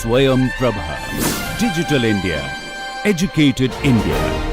Swayam Prabha. Digital India. Educated India.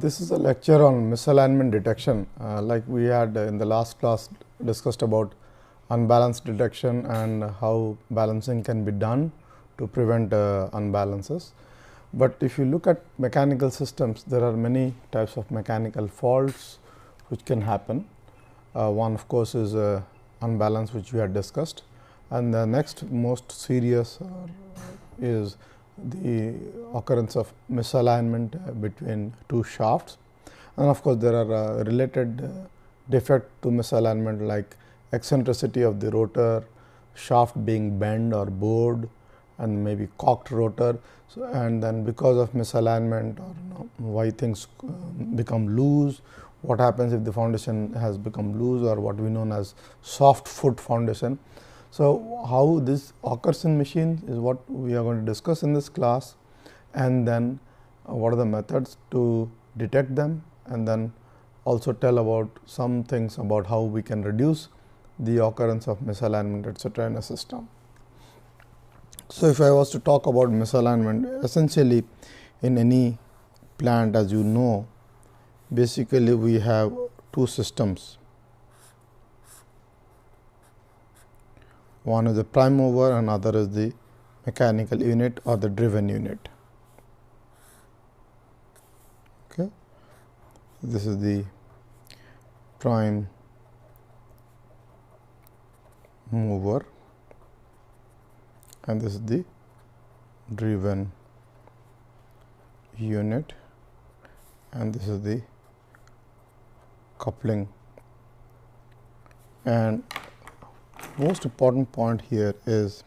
This is a lecture on misalignment detection. Like we had in the last class discussed about unbalanced detection and how balancing can be done to prevent unbalances. But if you look at mechanical systems, there are many types of mechanical faults which can happen. One of course is unbalance, which we had discussed, and the next most serious is the occurrence of misalignment between two shafts, and of course, there are related defect to misalignment like eccentricity of the rotor, shaft being bent or bowed, and maybe cocked rotor. So, and then because of misalignment or why things become loose, what happens if the foundation has become loose or what we know as soft foot foundation. So, how this occurs in machines is what we are going to discuss in this class, and then what are the methods to detect them, and then also tell about some things about how we can reduce the occurrence of misalignment etc. in a system. So, if I was to talk about misalignment, essentially in any plant, as you know, basically we have two systems. One is the prime mover and other is the mechanical unit or the driven unit. Okay. This is the prime mover and this is the driven unit, and this is the coupling. And most important point here is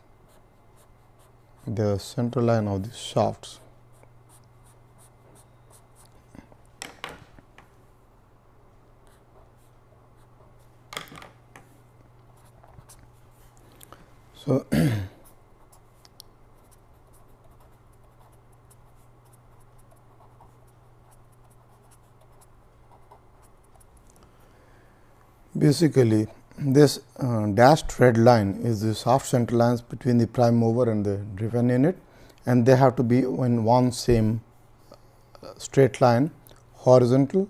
the center line of the shafts. So, basically this dashed red line is the shaft center lines between the prime mover and the driven unit, and they have to be in one same straight line horizontal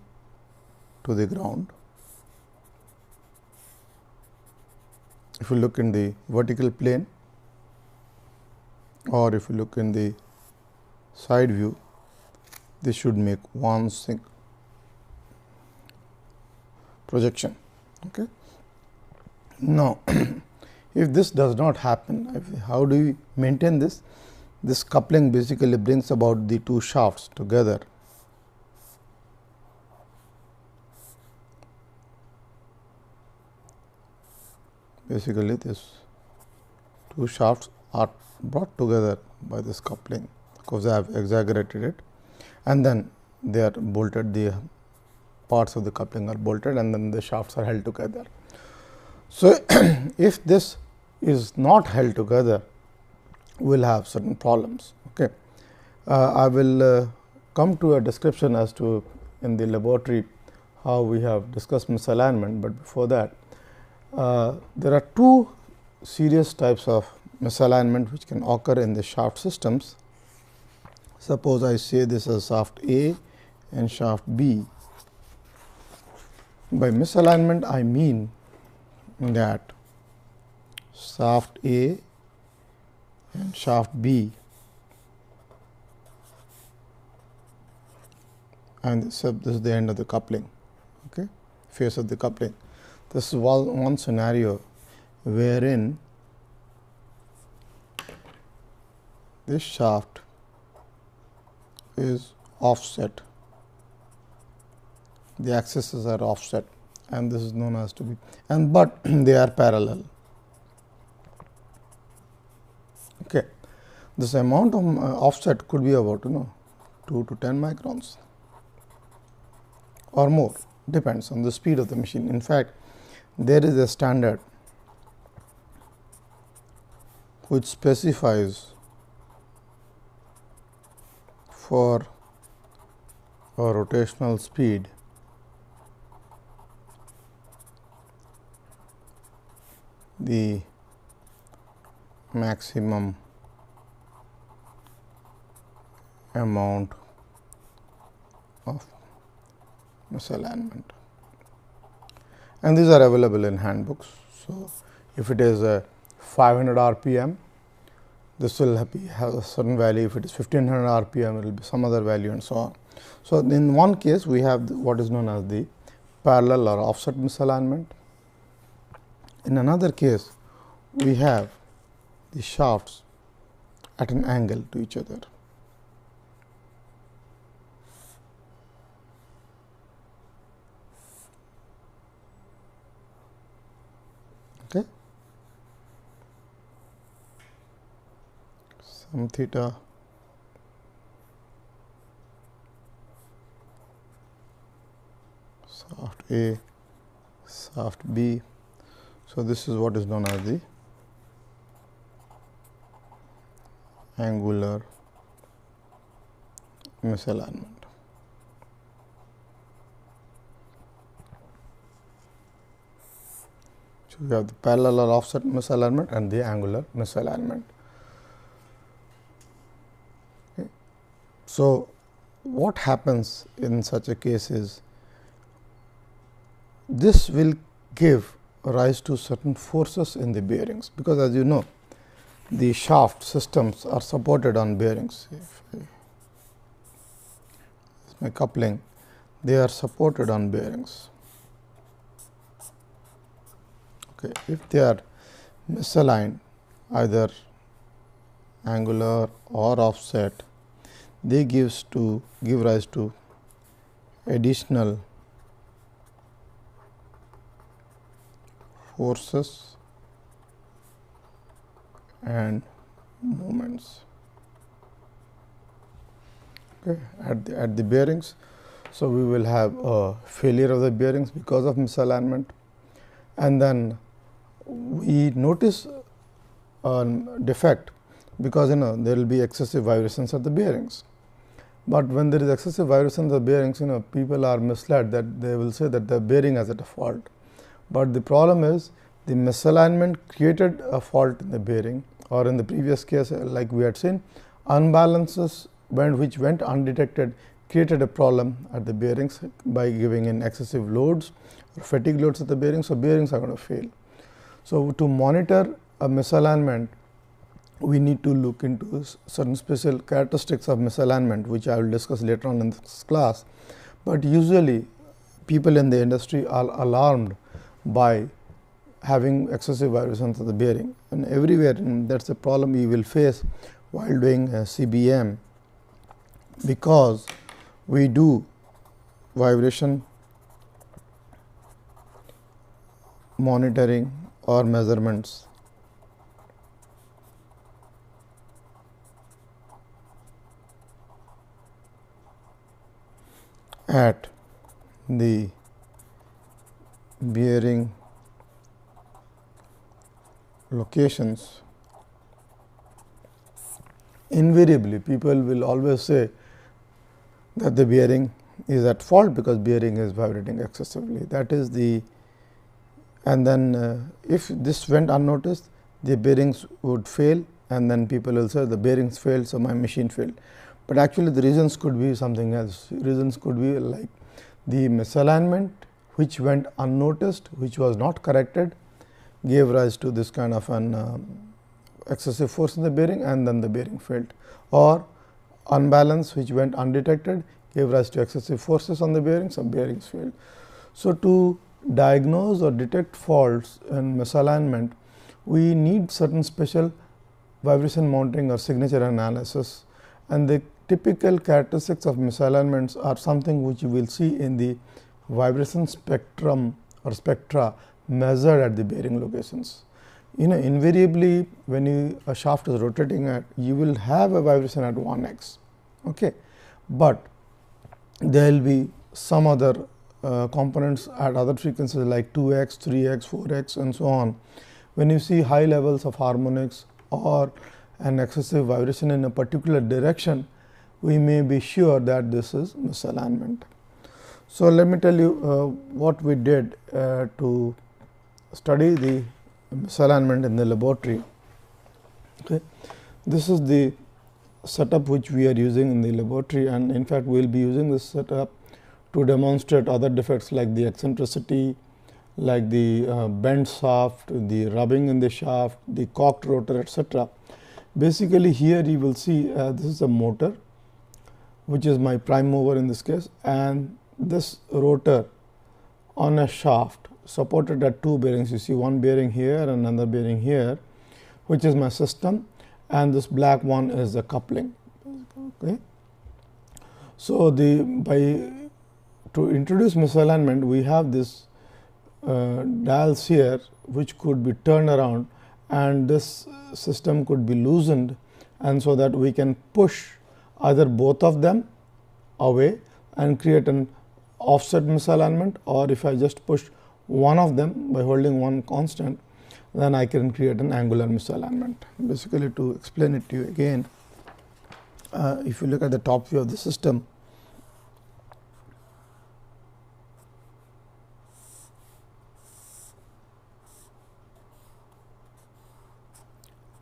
to the ground. If you look in the vertical plane or if you look in the side view, this should make one single projection. Okay. Now, if this does not happen, how do we maintain this? This coupling basically brings about the two shafts together. Basically, these two shafts are brought together by this coupling, because I have exaggerated it, and then they are bolted, the parts of the coupling are bolted and then the shafts are held together. So, if this is not held together, we will have certain problems. Okay. I will come to a description as to in the laboratory how we have discussed misalignment, but before that there are two serious types of misalignment which can occur in the shaft systems. Suppose I say this is shaft A and shaft B. By misalignment, I mean that shaft A and shaft B and this is the end of the coupling, okay, face of the coupling. This is one scenario wherein this shaft is offset, the axes are offset, and this is known as to be, and but they are parallel. Okay. this amount of offset could be about 2 to 10 microns or more, depends on the speed of the machine. In fact, there is a standard which specifies for a rotational speed the maximum amount of misalignment, and these are available in handbooks. So, if it is a 500 rpm, this will have a certain value. If it is 1500 rpm, it will be some other value, and so on. So, in one case we have what is known as the parallel or offset misalignment. In another case, we have the shafts at an angle to each other. Okay. Some theta shaft A, shaft B. So, this is what is known as the angular misalignment. So, we have the parallel or offset misalignment and the angular misalignment. Okay. So, what happens in such a case is, this will give rise to certain forces in the bearings, because as you know, the shaft systems are supported on bearings. If my coupling, they are supported on bearings. Okay. If they are misaligned, either angular or offset, they give rise to additional forces and moments, okay, at the bearings. So, we will have a failure of the bearings because of misalignment, and then we notice a defect because there will be excessive vibrations at the bearings. But when there is excessive vibrations of the bearings, people are misled that they will say that the bearing is at a fault. But the problem is, the misalignment created a fault in the bearing, or in the previous case like we had seen, unbalances which went undetected created a problem at the bearings by giving in excessive loads or fatigue loads at the bearings. So, bearings are going to fail. So, to monitor a misalignment, we need to look into certain special characteristics of misalignment, which I will discuss later on in this class. But usually people in the industry are alarmed by having excessive vibrations of the bearing, and everywhere that is a problem you will face while doing CBM, because we do vibration monitoring or measurements at the bearing locations. Invariably, people will always say that the bearing is at fault because bearing is vibrating excessively. That is the, and then if this went unnoticed, the bearings would fail, and then people will say the bearings failed, so my machine failed. But actually the reasons could be something else. Reasons could be like the misalignment which went unnoticed, which was not corrected, gave rise to this kind of an excessive force in the bearing, and then the bearing failed, or unbalance which went undetected gave rise to excessive forces on the bearing, some bearings failed. So, to diagnose or detect faults in misalignment, we need certain special vibration monitoring or signature analysis, and the typical characteristics of misalignments are something which you will see in the vibration spectrum or spectra measured at the bearing locations. invariably when a shaft is rotating at, you will have a vibration at 1x, okay. But there will be some other components at other frequencies like 2x, 3x, 4x and so on. When you see high levels of harmonics or an excessive vibration in a particular direction, we may be sure that this is misalignment. So, let me tell you what we did to study the misalignment in the laboratory. Okay. This is the setup which we are using in the laboratory, and in fact, we will be using this setup to demonstrate other defects like the eccentricity, like the bent shaft, the rubbing in the shaft, the cocked rotor, etc. Basically, here you will see this is a motor, which is my prime mover in this case, and this rotor on a shaft supported at two bearings. You see one bearing here and another bearing here, which is my system, and this black one is the coupling. Okay. So, to introduce misalignment, we have this dials here which could be turned around, and this system could be loosened, and so that we can push either both of them away and create an offset misalignment, or if I just push one of them by holding one constant, then I can create an angular misalignment. Basically, to explain it to you again, if you look at the top view of the system,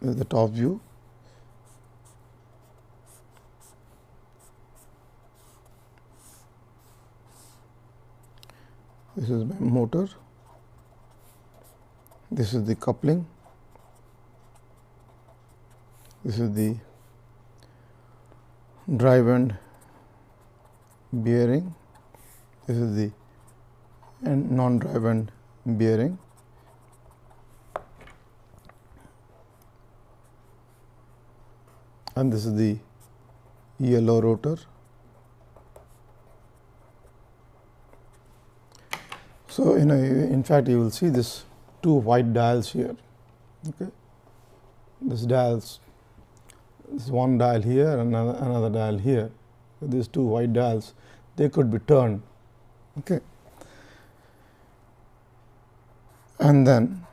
this is the top view. This is my motor, this is the coupling, this is the drive end bearing, this is the non-drive end bearing, and this is the yellow rotor. So, in fact, you will see this two white dials here. Okay. This dials, this one dial here and another dial here. These two white dials, they could be turned. Okay. And then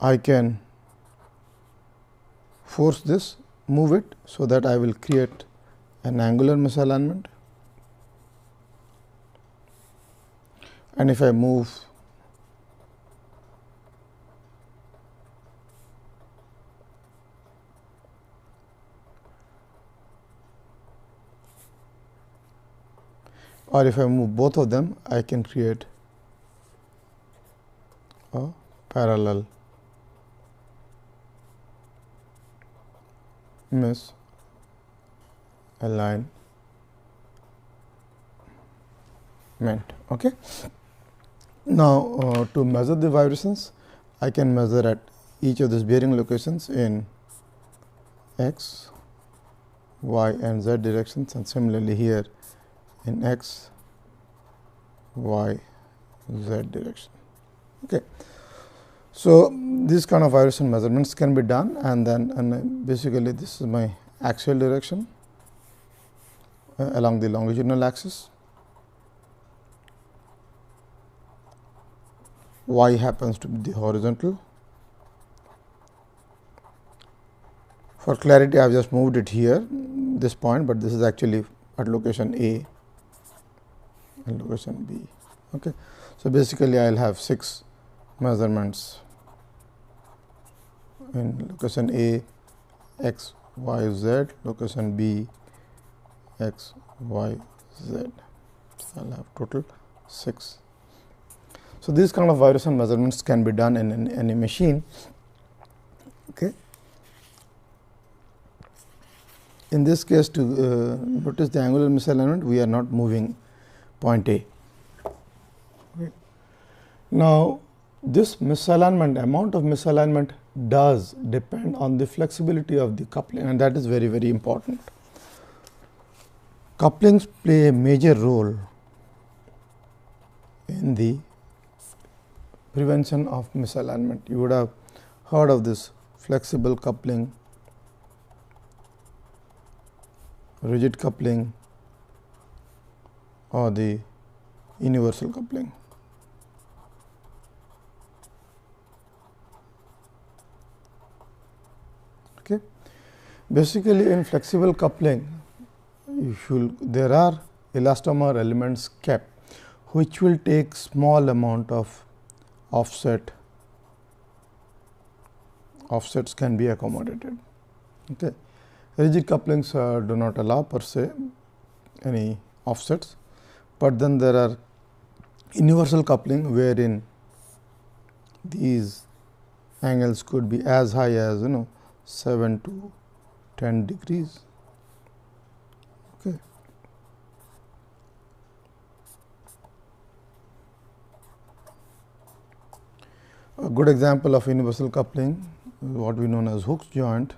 I can force this, move it, so that I will create an angular misalignment. And if I move or if I move both of them, I can create a parallel misalignment. Okay. Now, to measure the vibrations, I can measure at each of these bearing locations in x, y and z directions, and similarly here in x, y, z direction. Okay. So, these kind of vibration measurements can be done, and then basically this is my axial direction along the longitudinal axis. Y happens to be the horizontal. For clarity, I have just moved it here, this point, but this is actually at location A and location B. Okay. So, basically, I will have 6 measurements in location A, x, y, z, location B, x, y, z. So, I will have total 6. So, these kind of vibration measurements can be done in any machine. Okay. In this case, to notice the angular misalignment, we are not moving point A. Okay. Now, this misalignment, amount of misalignment does depend on the flexibility of the coupling, and that is very, very important. Couplings play a major role in the prevention of misalignment. You would have heard of this flexible coupling, rigid coupling, or the universal coupling. Okay. Basically, in flexible coupling, there are elastomer elements kept, which will take small amount of offset. Offsets can be accommodated. Okay. Rigid couplings do not allow per se any offsets, but then there are universal coupling wherein these angles could be as high as 7 to 10 degrees. Okay. A good example of universal coupling is what we know as Hooke's joint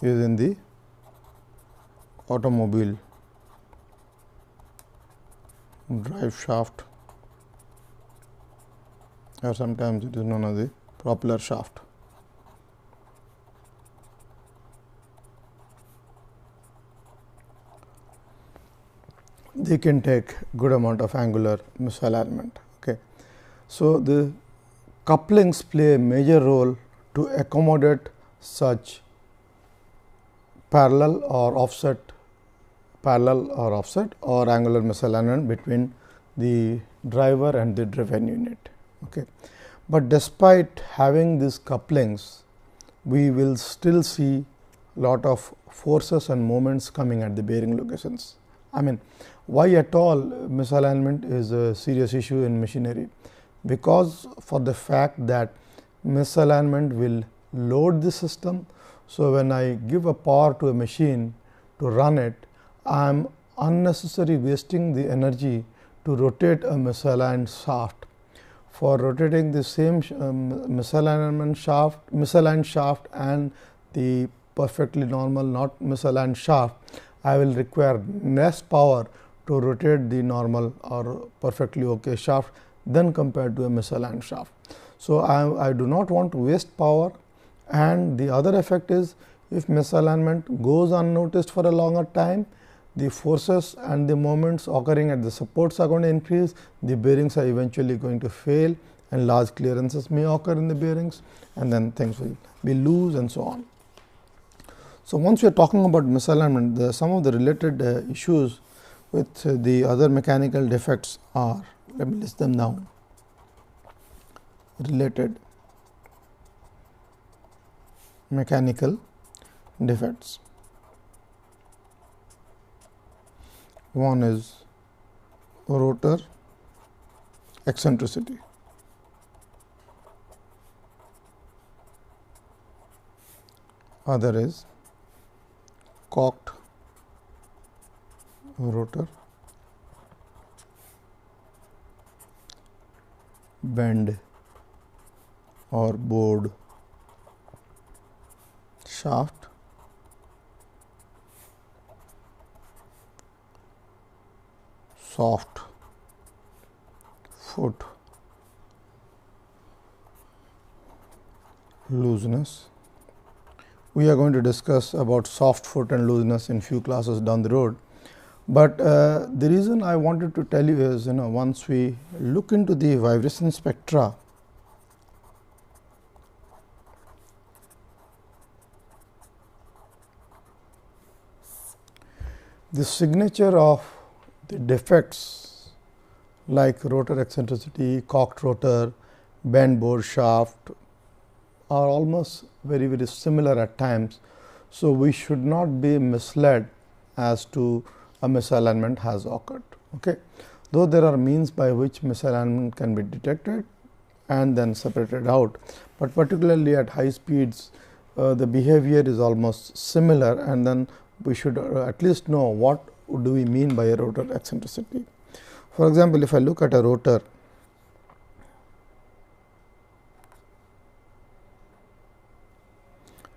is in the automobile drive shaft, or sometimes it is known as the propeller shaft. They can take good amount of angular misalignment. Okay. So, the couplings play a major role to accommodate such parallel or offset or angular misalignment between the driver and the driven unit. Okay. But despite having these couplings, we will still see lot of forces and moments coming at the bearing locations. I mean, why at all misalignment is a serious issue in machinery? Because for the fact that misalignment will load the system. So, when I give a power to a machine to run it, I am unnecessarily wasting the energy to rotate a misaligned shaft. For rotating the same misaligned shaft and the perfectly normal not misaligned shaft, I will require less power to rotate the normal or perfectly okay shaft than compared to a misaligned shaft. So, I do not want to waste power, and the other effect is if misalignment goes unnoticed for a longer time, the forces and the moments occurring at the supports are going to increase, the bearings are eventually going to fail and large clearances may occur in the bearings, and then things will be loose and so on. So, once we are talking about misalignment, some of the related issues with the other mechanical defects are, let me list them down. Related mechanical defects. One is rotor eccentricity. Other is cocked rotor, bend or bowed shaft, soft foot looseness. We are going to discuss about soft foot and looseness in few classes down the road, but the reason I wanted to tell you is, once we look into the vibration spectra, the signature of the defects like rotor eccentricity, cocked rotor, bent bore shaft are almost very similar at times. So, we should not be misled as to a misalignment has occurred. Okay. Though there are means by which misalignment can be detected and then separated out, but particularly at high speeds the behavior is almost similar, and then we should at least know what do we mean by a rotor eccentricity. For example, if I look at a rotor,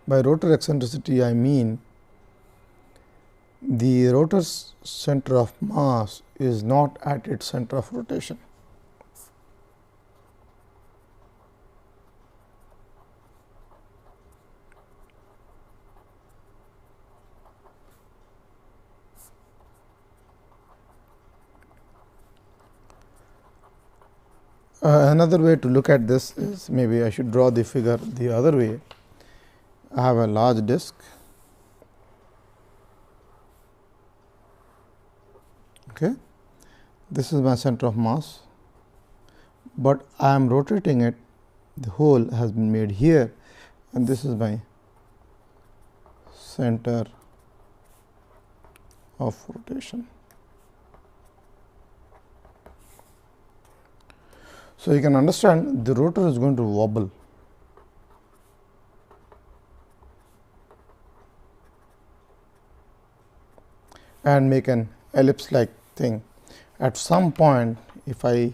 by rotor eccentricity I mean the rotor's center of mass is not at its center of rotation. Another way to look at this is, maybe I should draw the figure the other way. I have a large disk, okay. This is my center of mass, but I am rotating it. The hole has been made here, and this is my center of rotation. So, you can understand the rotor is going to wobble, and make an ellipse like thing. At some point, if I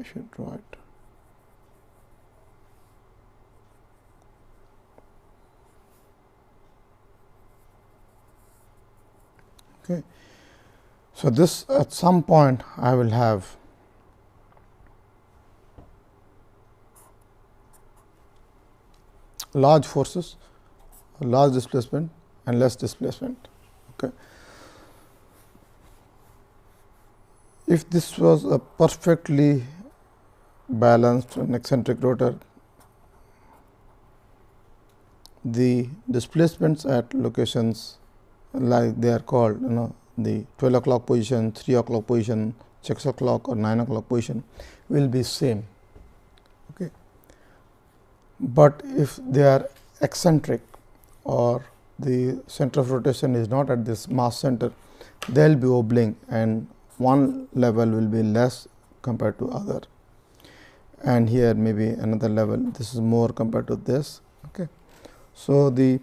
should draw it. Okay. So, this at some point I will have large forces, large displacement and less displacement. Okay. If this was a perfectly balanced and eccentric rotor, the displacements at locations like they are called, the 12 o'clock position, 3 o'clock position, 6 o'clock or 9 o'clock position will be same. Okay. But if they are eccentric or the center of rotation is not at this mass center, they will be wobbling, and one level will be less compared to other, and here maybe another level, this is more compared to this. Okay. So, the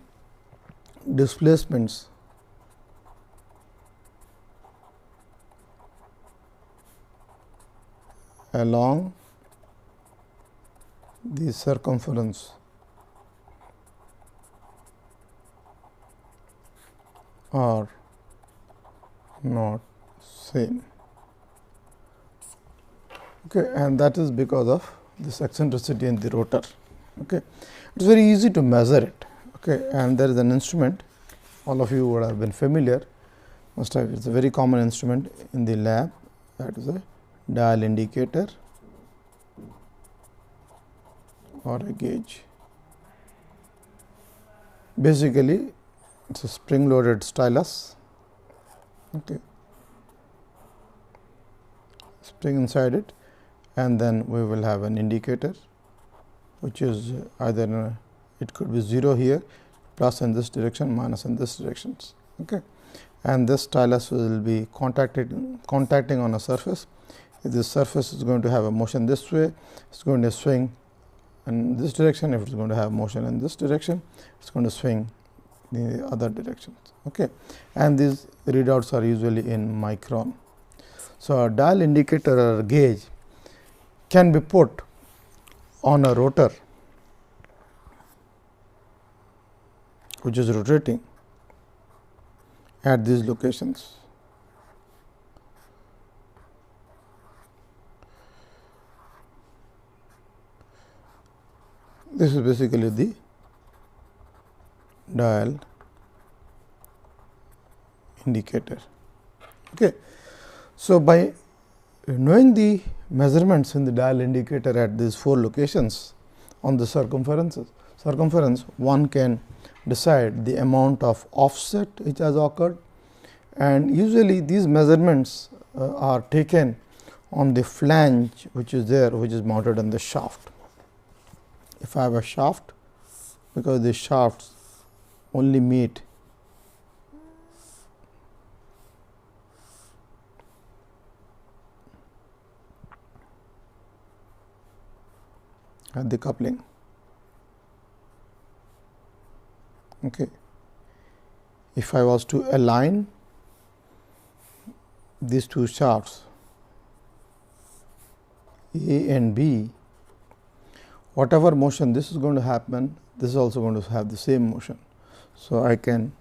displacements along the circumference are not same. Okay, and that is because of this eccentricity in the rotor. Okay. It is very easy to measure it. Okay, and there is an instrument, all of you would have been familiar, must have, it is a very common instrument in the lab, that is a dial indicator or a gauge. Basically, it is a spring loaded stylus, okay, spring inside it, and then we will have an indicator, which is either it could be 0 here, plus in this direction, minus in this directions. Okay. And this stylus will be contacting on a surface. If this surface is going to have a motion this way, it is going to swing in this direction. If it is going to have motion in this direction, it is going to swing the other directions. Okay. And these readouts are usually in micron. So, a dial indicator or gauge can be put on a rotor which is rotating at these locations. This is basically the dial indicator. Okay. So, by knowing the measurements in the dial indicator at these 4 locations on the circumference, one can decide the amount of offset which has occurred, and usually these measurements are taken on the flange which is there, which is mounted on the shaft. If I have a shaft, because the shafts only meet at the coupling. Okay. If I was to align these 2 shafts A and B, whatever motion this is going to happen, this is also going to have the same motion. So, I can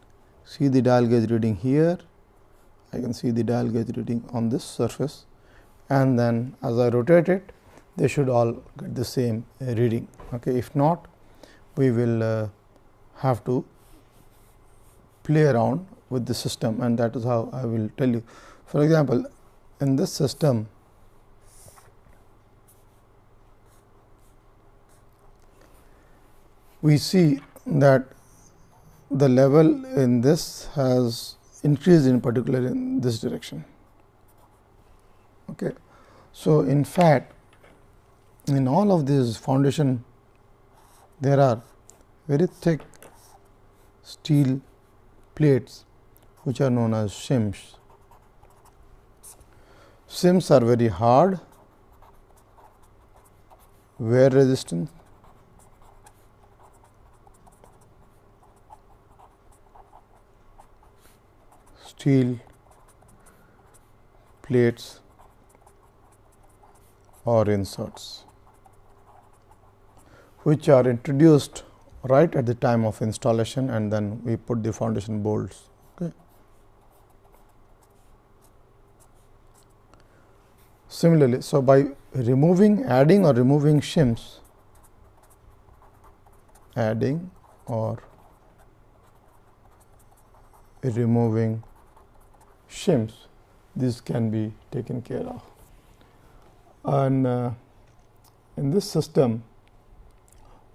see the dial gauge reading here, I can see the dial gauge reading on this surface, and then as I rotate it, they should all get the same reading. Okay. If not, we will have to play around with the system, and that is how I will tell you. For example, in this system, we see that the level in this has increased, in particular in this direction. Okay. So, in fact, in all of these foundation, there are very thick steel plates which are known as shims. Shims are very hard, wear resistant, steel plates or inserts, which are introduced right at the time of installation, and then we put the foundation bolts. Okay. Similarly, so by adding or removing shims, adding or removing shims, this can be taken care of. And in this system,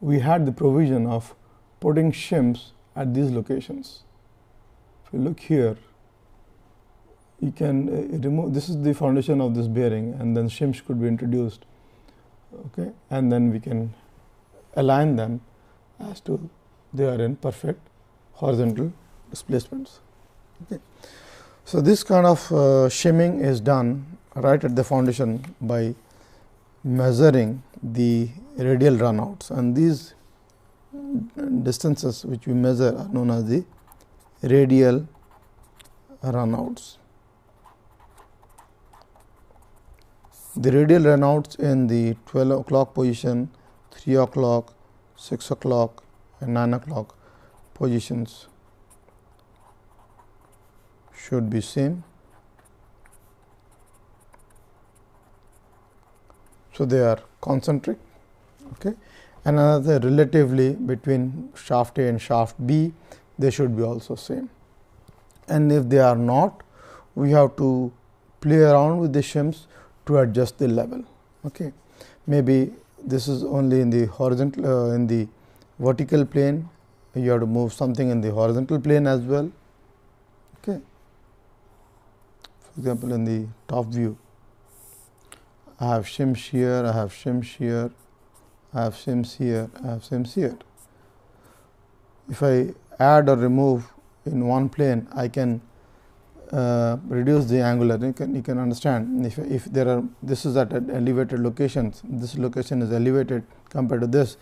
we had the provision of putting shims at these locations. If you look here, you can remove, this is the foundation of this bearing, and then shims could be introduced. Okay. And then we can align them as to they are in perfect horizontal displacements. Okay. So, this kind of shimming is done right at the foundation by measuring the radial runouts, and these distances which we measure are known as the radial runouts. The radial runouts in the 12 o'clock position, 3 o'clock, 6 o'clock and 9 o'clock positions should be same. So, they are concentric, okay. And another relatively between shaft A and shaft B, they should be also same. And if they are not, we have to play around with the shims to adjust the level. Okay. Maybe this is only in the horizontal, in the vertical plane, you have to move something in the horizontal plane as well. Okay. For example, in the top view, I have shims here, I have shims here, I have shims here, I have shims here. If I add or remove in one plane, I can reduce the angular. You can understand if there are, this is at elevated locations, this location is elevated compared to this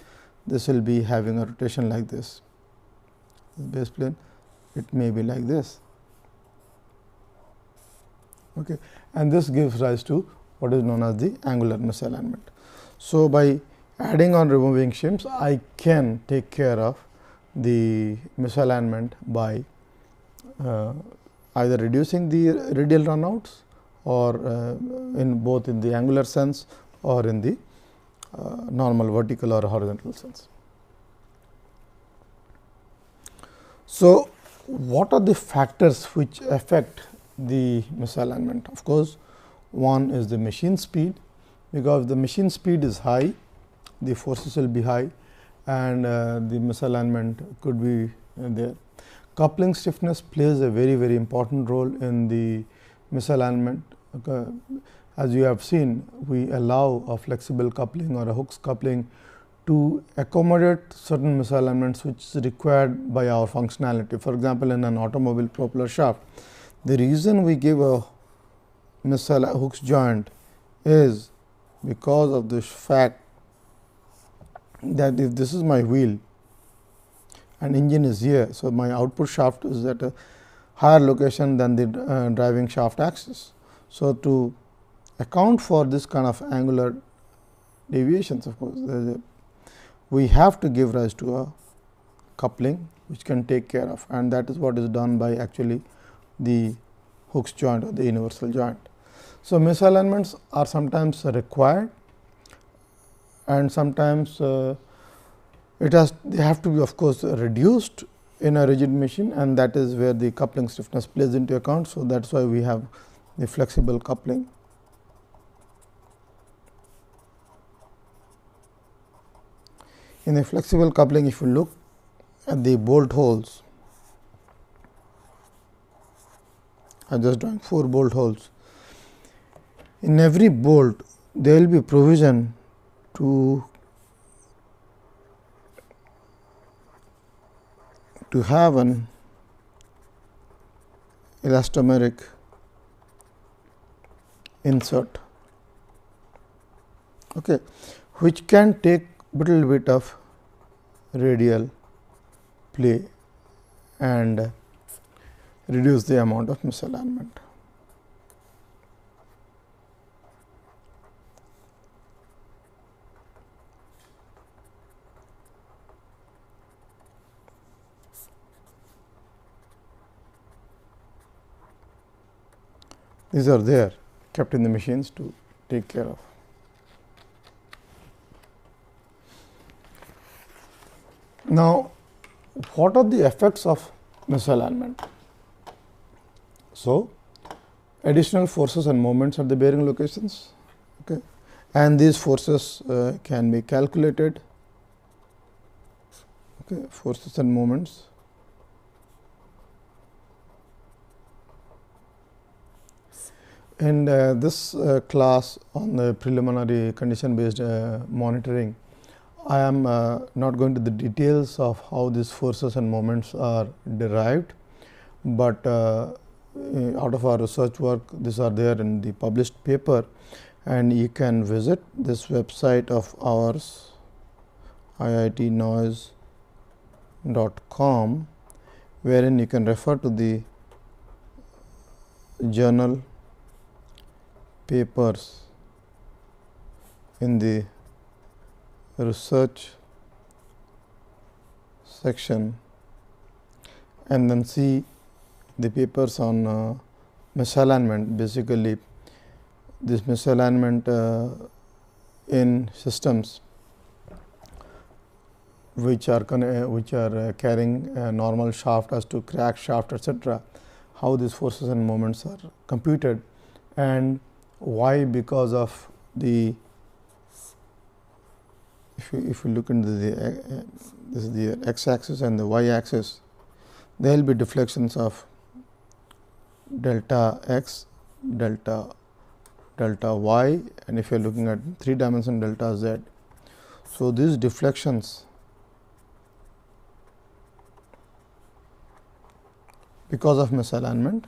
will be having a rotation like this. Base plane, it may be like this. Okay. And this gives rise to what is known as the angular misalignment. So, by adding or removing shims, I can take care of the misalignment by either reducing the radial runouts or in both in the angular sense or in the normal vertical or horizontal sense. So, what are the factors which affect the misalignment? Of course, one is the machine speed, because if the machine speed is high, the forces will be high and the misalignment could be there. Coupling stiffness plays a very important role in the misalignment. Okay. As you have seen, we allow a flexible coupling or a Hooke's coupling to accommodate certain misalignments which is required by our functionality. For example, in an automobile propeller shaft, the reason we give a Hooke's joint is because of the fact that if this is my wheel and engine is here. So, my output shaft is at a higher location than the driving shaft axis. So, to account for this kind of angular deviations, of course, we have to give rise to a coupling which can take care of, and that is what is done by actually the Hooke's joint or the universal joint. So, misalignments are sometimes required and sometimes they have to be of course reduced in a rigid machine, and that is where the coupling stiffness plays into account. So, that is why we have the flexible coupling. In the flexible coupling, if you look at the bolt holes, I am just drawing 4 bolt holes. In every bolt, there will be provision to have an elastomeric insert, okay, which can take little bit of radial play and reduce the amount of misalignment. These are there kept in the machines to take care of. Now, what are the effects of misalignment? So, additional forces and moments at the bearing locations, okay, and these forces can be calculated, okay, forces and moments. In this class on the preliminary condition based monitoring, I am not going to the details of how these forces and moments are derived, but out of our research work, these are there in the published paper, and you can visit this website of ours, iitnoise.com, wherein you can refer to the journal papers in the research section and then see the papers on misalignment. Basically, this misalignment in systems which are carrying a normal shaft as to crack shaft, etc., how these forces and moments are computed, and why, because of the, if you look into the this is the x axis and the y axis, there will be deflections of delta x, delta y, and if you are looking at 3 dimension delta z. So, these deflections because of misalignment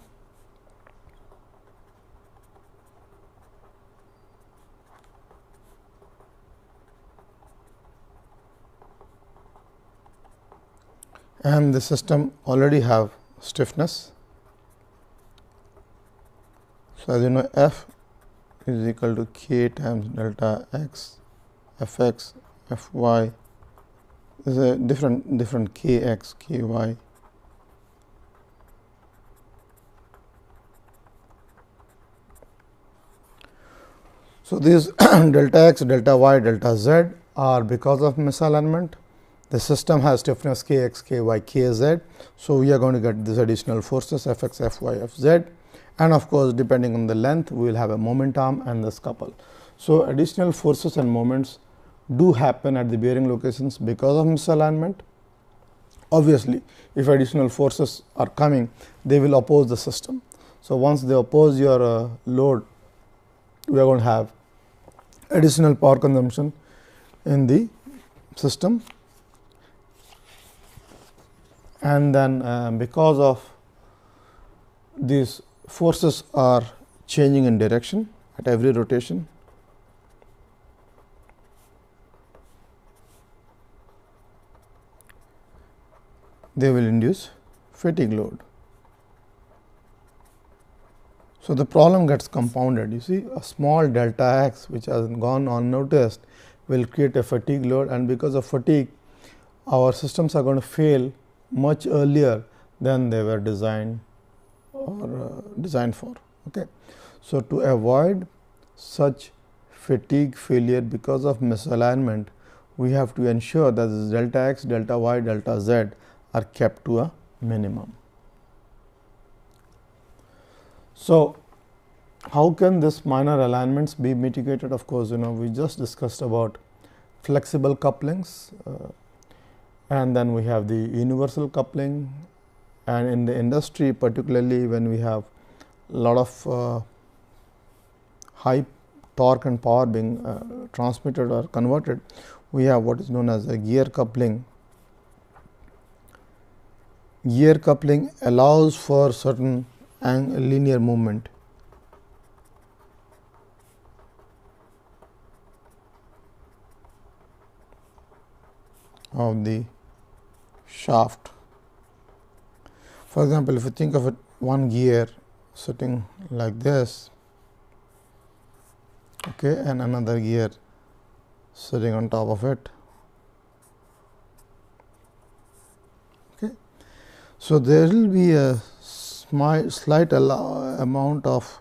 and the system already have stiffness. So, as you know, F is equal to K times delta x, F x, F y is a different K x, K y. So, these delta x, delta y, delta z are because of misalignment. The system has stiffness K x, K y, K z. So, we are going to get these additional forces F x, F y, F z, and of course, depending on the length, we will have a moment arm and this couple. So, additional forces and moments do happen at the bearing locations because of misalignment. Obviously, if additional forces are coming, they will oppose the system. So, once they oppose your load, we are going to have additional power consumption in the system. And then because of these forces are changing in direction at every rotation, they will induce fatigue load. So, the problem gets compounded. You see, a small delta x which has gone unnoticed will create a fatigue load, and because of fatigue, our systems are going to fail much earlier than they were designed or designed for. Okay. So, to avoid such fatigue failure because of misalignment, we have to ensure that this delta x, delta y, delta z are kept to a minimum. So, how can this minor alignments be mitigated? Of course, we just discussed about flexible couplings, and then we have the universal coupling, and in the industry, particularly when we have a lot of high torque and power being transmitted or converted, we have what is known as a gear coupling. Gear coupling allows for certain linear movement of the shaft. For example, if you think of it, one gear sitting like this, okay, and another gear sitting on top of it. Okay. So, there will be a slight amount of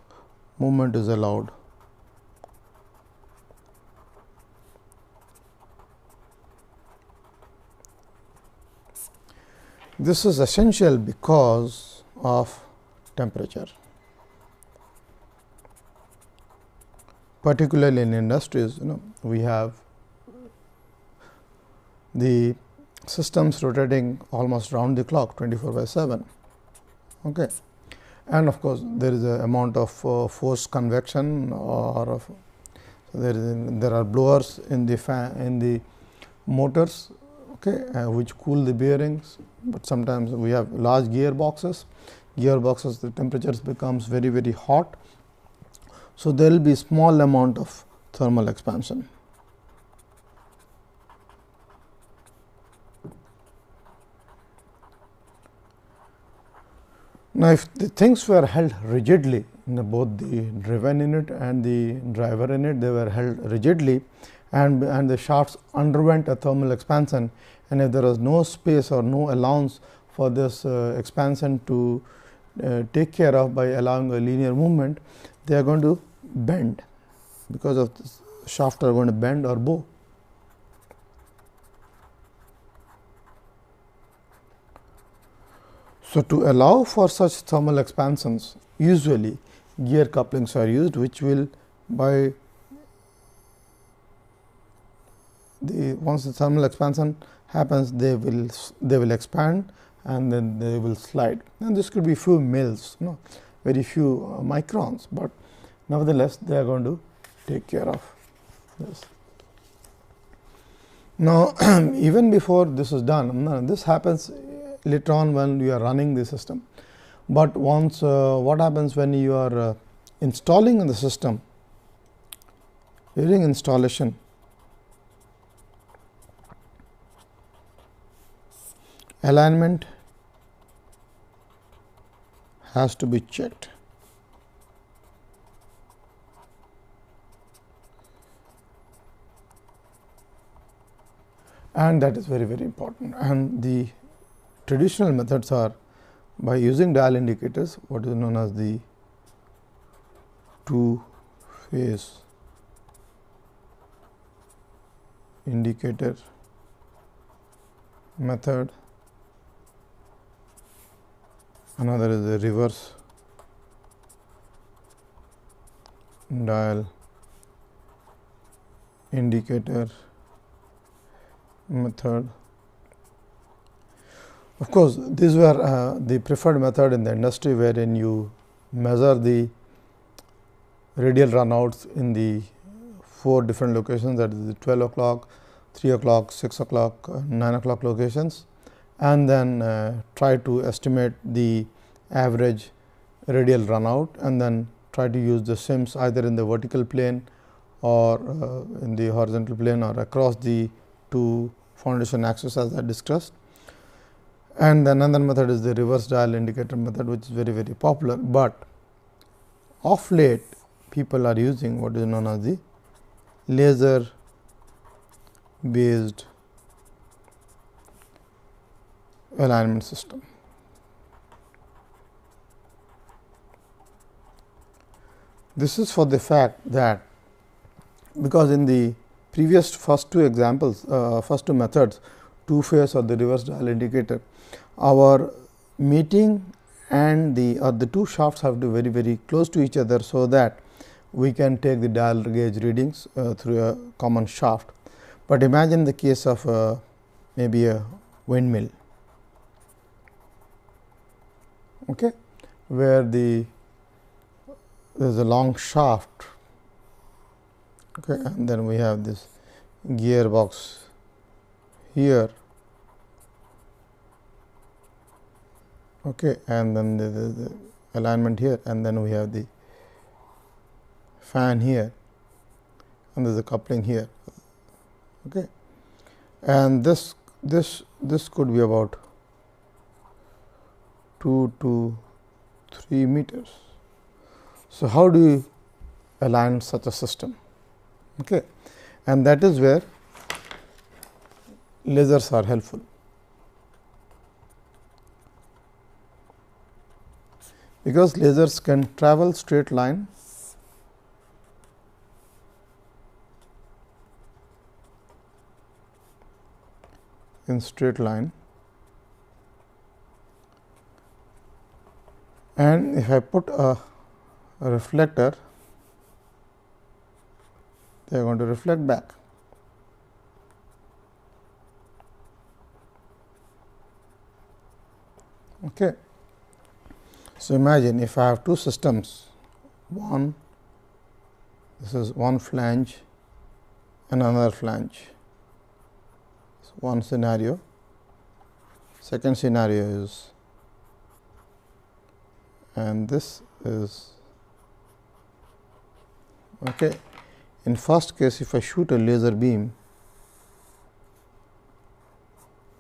movement is allowed. This is essential because of temperature, particularly in industries. We have the systems rotating almost round the clock 24/7. Okay. And of course, there is a amount of forced convection, or there are blowers in the in the motors, okay, which cool the bearings, but sometimes we have large gearboxes. The temperatures becomes very hot. So, there will be small amount of thermal expansion. Now, if the things were held rigidly, both the driven unit and the driver unit, they were held rigidly, and the shafts underwent a thermal expansion, and if there was no space or no allowance for this expansion to take care of by allowing a linear movement, they are going to bend, because of this shaft are going to bend or bow. So, to allow for such thermal expansions, usually gear couplings are used, which will by once the thermal expansion happens, they will expand and then they will slide, and this could be few mils, very few microns, but nevertheless they are going to take care of this. Now, even before this is done, this happens later on when you are running the system, but once what happens when you are installing in the system, during installation, alignment has to be checked. And that is very important, and the traditional methods are by using dial indicators, what is known as the two phase indicator method. Another is the reverse dial indicator method. Of course, these were the preferred method in the industry, wherein you measure the radial runouts in the 4 different locations, that is the 12 o'clock, 3 o'clock, 6 o'clock, 9 o'clock locations, and then try to estimate the average radial runout, and then try to use the SIMS either in the vertical plane or in the horizontal plane or across the 2 foundation axes as I discussed. And then another method is the reverse dial indicator method, which is very popular, but of late people are using what is known as the laser based alignment system. This is for the fact that because in the previous first two examples, first two methods, two phase or the reverse dial indicator, our meeting and the two shafts have to be very, very close to each other, so that we can take the dial gauge readings through a common shaft. But imagine the case of maybe a windmill, okay, where there is a long shaft, okay, and then we have this gearbox here, okay, and then the alignment here, and then we have the fan here, and there is a coupling here, okay, and this could be about 2 to 3 meters. So, how do you align such a system? Okay. And that is where lasers are helpful, because lasers can travel straight line in straight line, and if I put a reflector, they are going to reflect back. Okay. So, imagine if I have two systems, this is one flange and another flange. So, one scenario. Second scenario is, and this is, okay. In first case, if I shoot a laser beam,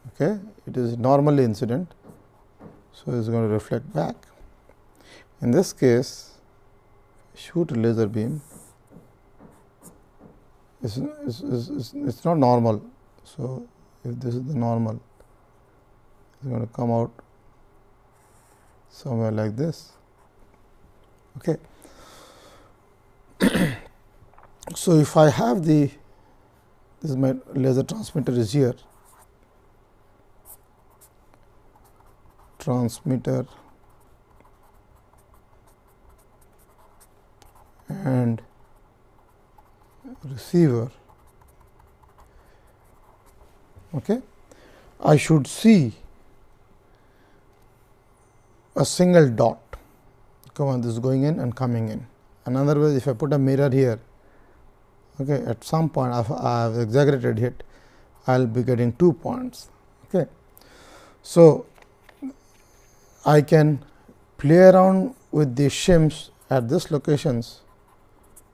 okay, it is normally incident, so it is going to reflect back. In this case, shoot a laser beam, it's not normal. So, if this is the normal, it is going to come out somewhere like this. Okay. So, if I have this is my laser transmitter is here, transmitter and receiver, okay, I should see a single dot. Come on, this is going in and coming in. Another way, if I put a mirror here, okay, at some point I have exaggerated it, I will be getting 2 points. Okay. So, I can play around with the shims at this locations,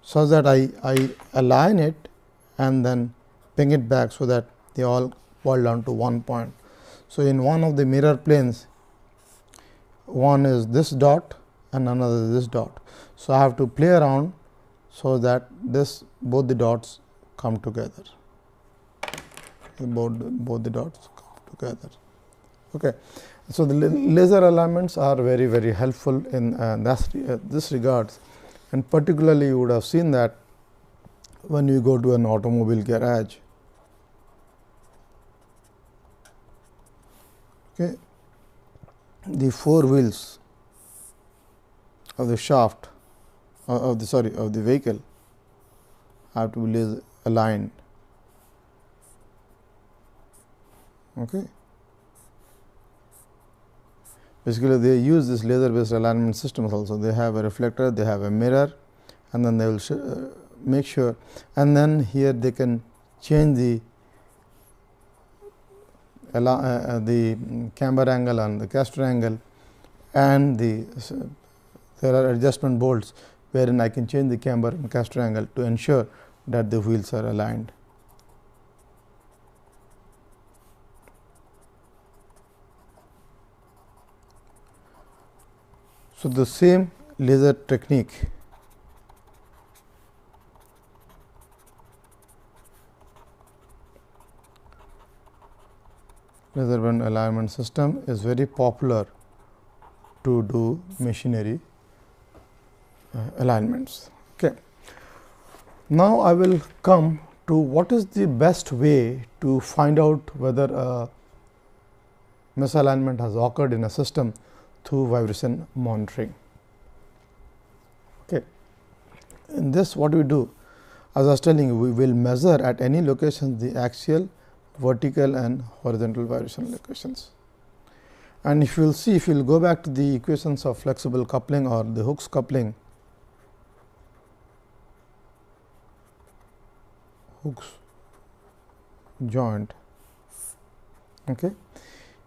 so that I align it and then ping it back, so that they all boil down to 1 point. So, in one of the mirror planes, one is this dot and another is this dot. So, I have to play around, so that both the dots come together, both the dots come together. Okay. So, the laser alignments are very, very helpful in this regards, and particularly you would have seen that when you go to an automobile garage, okay, the 4 wheels of the shaft of the vehicle have to be laser aligned. Okay. Basically, they use this laser based alignment systems also. They have a reflector, they have a mirror, and then they will make sure, and then here they can change the camber angle and the caster angle, and there are adjustment bolts wherein I can change the camber and caster angle to ensure that the wheels are aligned. So, the same laser technique measurement alignment system is very popular to do machinery alignments. Okay. Now, I will come to what is the best way to find out whether a misalignment has occurred in a system through vibration monitoring. Okay. In this, what we do, as I was telling you, we will measure at any location the axial, vertical and horizontal vibration locations. And if you will see, if you will go back to the equations of flexible coupling or the Hooke's coupling, Hooke's joint. Okay.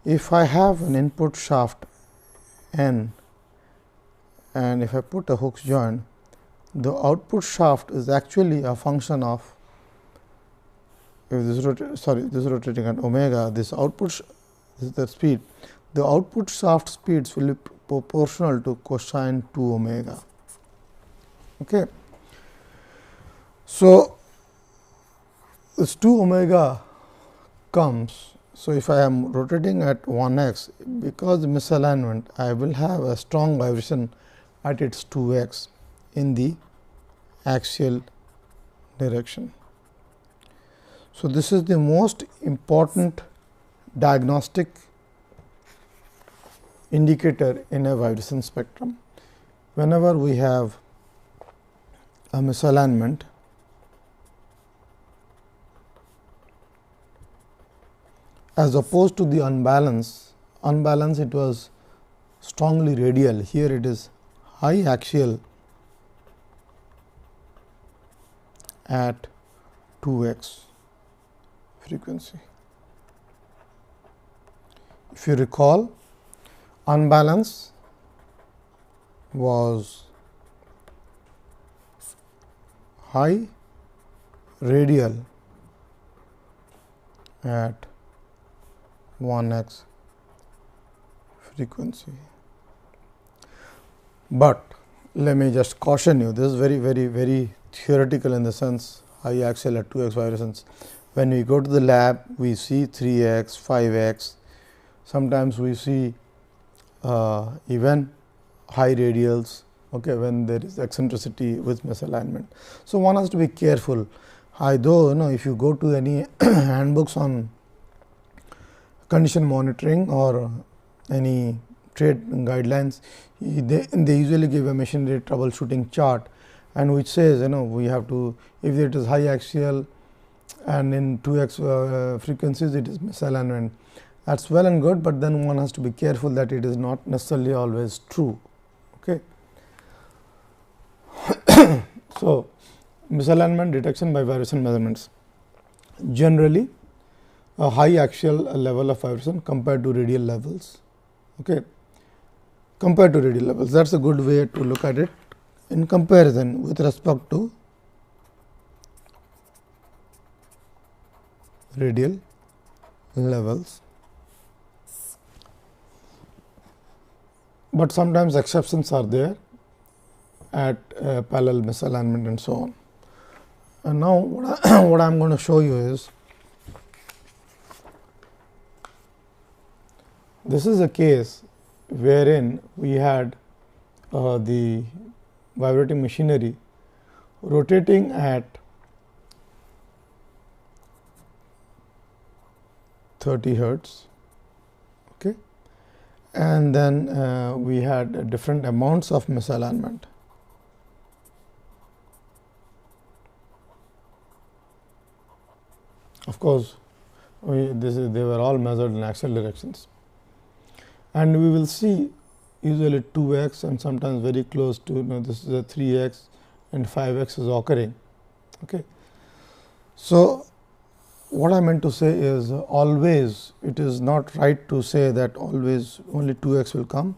If I have an input shaft N and if I put a Hooke's joint, the output shaft is actually a function of, if this is rotating at omega, this output this is the speed, the output shaft speeds will be proportional to cosine 2 omega. Okay. So, this 2 omega comes. So, if I am rotating at 1x, because misalignment, I will have a strong vibration at its 2x in the axial direction. So, this is the most important diagnostic indicator in a vibration spectrum. Whenever we have a misalignment, as opposed to the unbalance it was strongly radial, here it is high axial at 2x frequency. If you recall, unbalance was high radial at 1x frequency. But let me just caution you, this is very theoretical in the sense high axial at 2x vibrations. When we go to the lab, we see 3x, 5x, sometimes we see even high radials, okay, when there is eccentricity with misalignment. So, one has to be careful. Though if you go to any handbooks on condition monitoring or any trade guidelines, they usually give a machinery troubleshooting chart, and which says we have to, if it is high axial and in 2x frequencies it is misalignment. That is well and good, but then one has to be careful that it is not necessarily always true. Okay. So, misalignment detection by vibration measurements. Generally, a high axial level of vibration compared to radial levels. Okay. Compared to radial levels, that is a good way to look at it in comparison with respect to radial levels. But sometimes exceptions are there at parallel misalignment and so on. And now, what I am going to show you is, this is a case wherein we had the vibrating machinery rotating at 30 hertz, okay, and then we had different amounts of misalignment. Of course, they were all measured in axial directions, and we will see usually 2x and sometimes very close to this is a 3x and 5x is occurring. Okay. So, what I meant to say is always it is not right to say that always only 2x will come,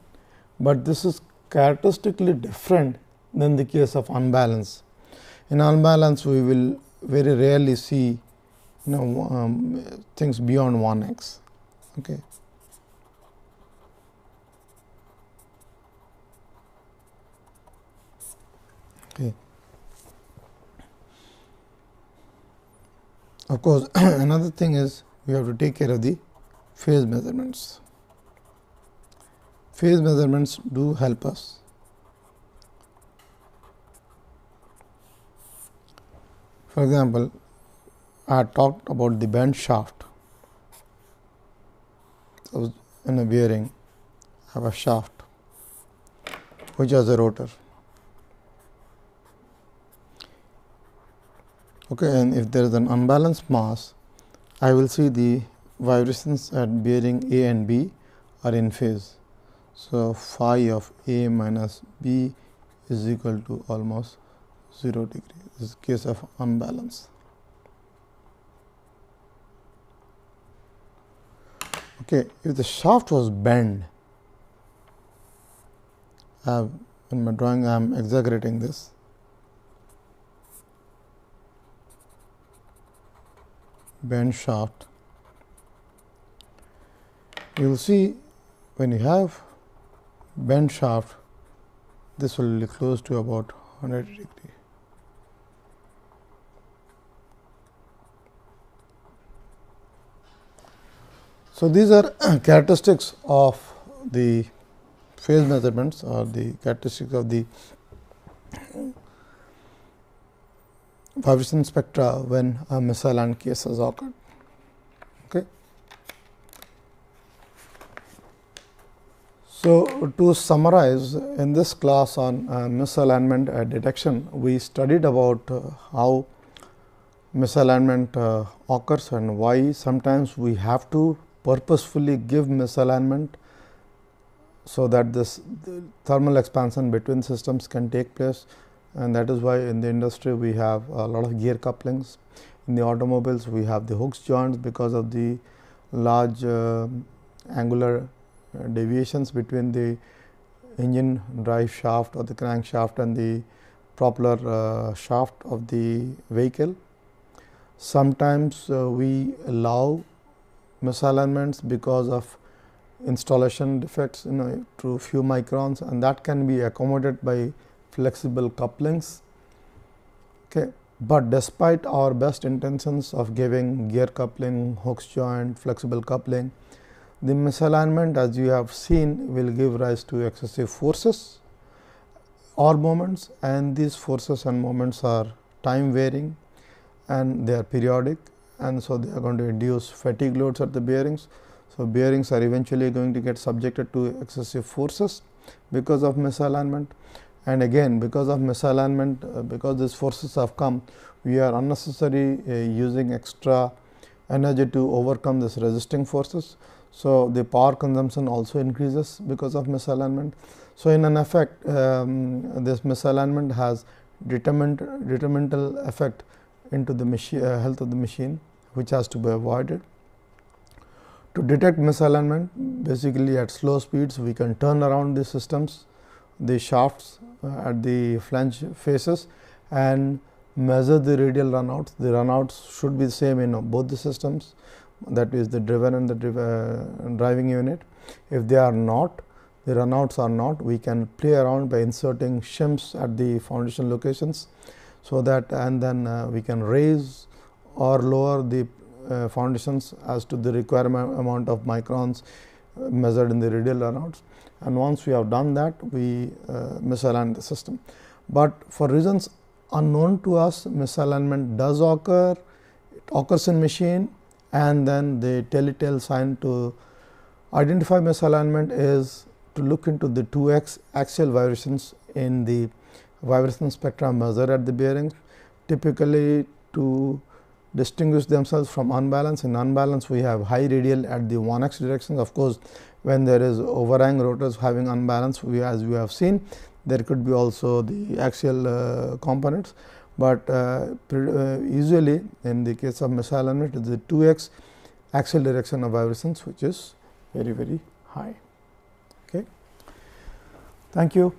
but this is characteristically different than the case of unbalance. In unbalance, we will very rarely see things beyond 1x. Okay. Okay. Of course, another thing is we have to take care of the phase measurements. Phase measurements do help us. For example, I talked about the bend shaft. So, in a bearing, I have a shaft which has a rotor. Okay, and if there is an unbalanced mass, I will see the vibrations at bearing A and B are in phase. So, phi of A minus B is equal to almost 0 degree. This is case of unbalance. Okay, if the shaft was bent, in my drawing I am exaggerating this. Bend shaft. You will see when you have bend shaft, this will be close to about 100 degree. So, these are characteristics of the phase measurements or the characteristics of the vibration spectra when a misaligned case has occurred. Okay. So, to summarize, in this class on misalignment detection, we studied about how misalignment occurs and why sometimes we have to purposefully give misalignment, so that this thermal expansion between systems can take place, and that is why in the industry we have a lot of gear couplings. In the automobiles we have the hooks joints because of the large angular deviations between the engine drive shaft or the crankshaft and the propeller shaft of the vehicle. Sometimes we allow misalignments because of installation defects, to few microns, and that can be accommodated by flexible couplings. Okay. But despite our best intentions of giving gear coupling, hooks joint, flexible coupling, the misalignment, as you have seen, will give rise to excessive forces or moments, and these forces and moments are time varying and they are periodic, and so they are going to induce fatigue loads at the bearings. So, bearings are eventually going to get subjected to excessive forces because of misalignment, and again because of misalignment, because these forces have come, we are unnecessarily using extra energy to overcome this resisting forces. So, the power consumption also increases because of misalignment. So, in an effect, this misalignment has detrimental effect into the machine health of the machine, which has to be avoided. To detect misalignment, basically at slow speeds we can turn around the systems, the shafts at the flange faces, and measure the radial runouts. The runouts should be the same in both the systems, that is the driven and the driving unit. If they are not, the runouts are not, we can play around by inserting shims at the foundation locations. So, that and then we can raise or lower the foundations as to the required amount of microns measured in the radial runouts, and once we have done that, we misalign the system. But for reasons unknown to us, misalignment does occur, it occurs in machine, and then the telltale sign to identify misalignment is to look into the 2x axial vibrations in the vibration spectra measured at the bearings, typically to distinguish themselves from unbalance. In unbalance, we have high radial at the 1x directions. Of course, when there is overhang rotors having unbalance, as we have seen, there could be also the axial components, but usually in the case of misalignment, it is the 2x axial direction of vibrations, which is very high. Okay. Thank you.